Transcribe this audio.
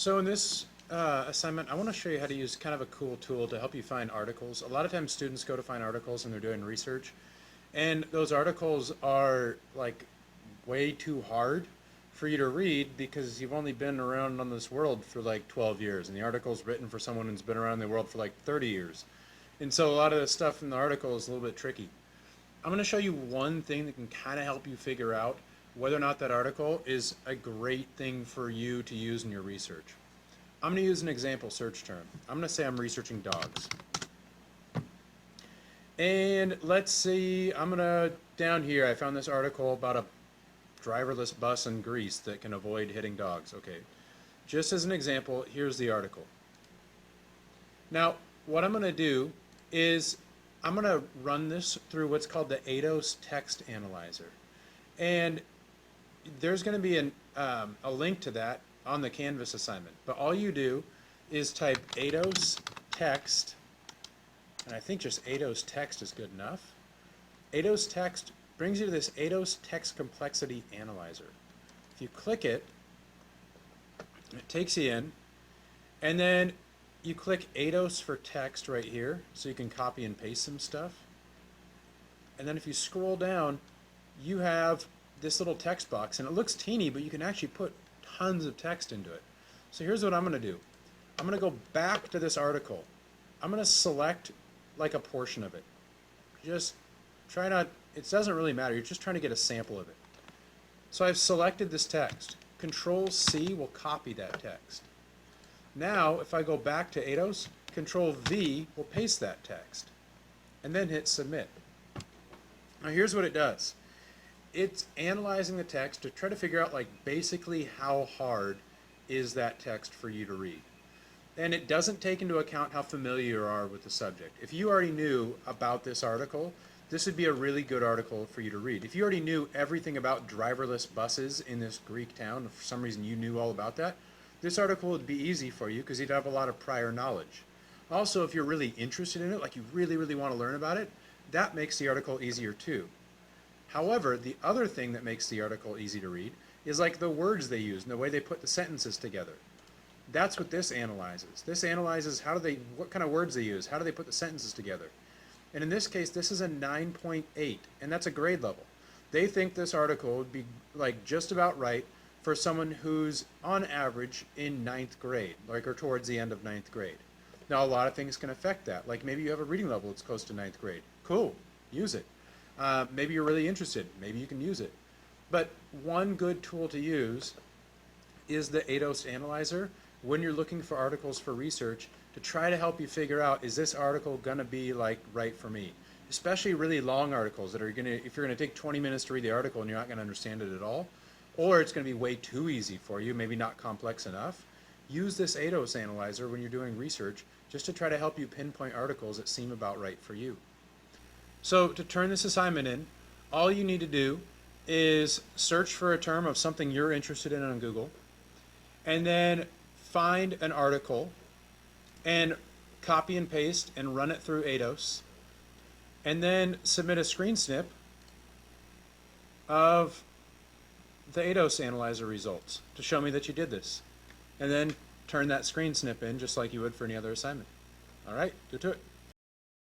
So in this assignment, I want to show you how to use kind of a cool tool to help you find articles. A lot of times students go to find articles and they're doing research, and those articles are like way too hard for you to read because you've only been around on this world for like 12 years, and the article's written for someone who's been around the world for like 30 years. And so a lot of the stuff in the article is a little bit tricky. I'm going to show you one thing that can kind of help you figure out whether or not that article is a great thing for you to use in your research. I'm going to use an example search term. I'm going to say I'm researching dogs. And let's see, down here, I found this article about a driverless bus in Greece that can avoid hitting dogs. Okay, just as an example, here's the article. Now, what I'm going to do is I'm going to run this through what's called the ATOS text analyzer. And there's going to be a link to that on the Canvas assignment. But all you do is type ATOS text, and I think just ATOS text is good enough. ATOS text brings you to this ATOS text complexity analyzer. If you click it, it takes you in, and then you click ATOS for text right here, so you can copy and paste some stuff. And then if you scroll down, you have this little text box, and it looks teeny, but you can actually put tons of text into it. So here's what I'm going to do. I'm going to go back to this article. I'm going to select like a portion of it. Just try not, it doesn't really matter, you're just trying to get a sample of it. So I've selected this text. Control C will copy that text. Now if I go back to ATOS, Control V will paste that text, and then hit submit. Now here's what it does. It's analyzing the text to try to figure out like basically how hard is that text for you to read. And it doesn't take into account how familiar you are with the subject. If you already knew about this article, this would be a really good article for you to read. If you already knew everything about driverless buses in this Greek town, if for some reason you knew all about that, this article would be easy for you because you'd have a lot of prior knowledge. Also, if you're really interested in it, like you really, really want to learn about it, that makes the article easier too. However, the other thing that makes the article easy to read is like the words they use and the way they put the sentences together. That's what this analyzes. This analyzes what kind of words they use, how do they put the sentences together. And in this case, this is a 9.8, and that's a grade level. They think this article would be like just about right for someone who's on average in 9th grade, like or towards the end of 9th grade. Now, a lot of things can affect that. Like maybe you have a reading level that's close to 9th grade. Cool, use it. Maybe you're really interested. Maybe you can use it. But one good tool to use is the ATOS analyzer when you're looking for articles for research to try to help you figure out, is this article going to be like right for me? Especially really long articles that are going to, if you're going to take 20 minutes to read the article and you're not going to understand it at all, or it's going to be way too easy for you, maybe not complex enough, use this ATOS analyzer when you're doing research just to try to help you pinpoint articles that seem about right for you. So to turn this assignment in, all you need to do is search for a term of something you're interested in on Google, and then find an article and copy and paste and run it through ATOS, and then submit a screen snip of the ATOS analyzer results to show me that you did this, and then turn that screen snip in just like you would for any other assignment. All right, get to it.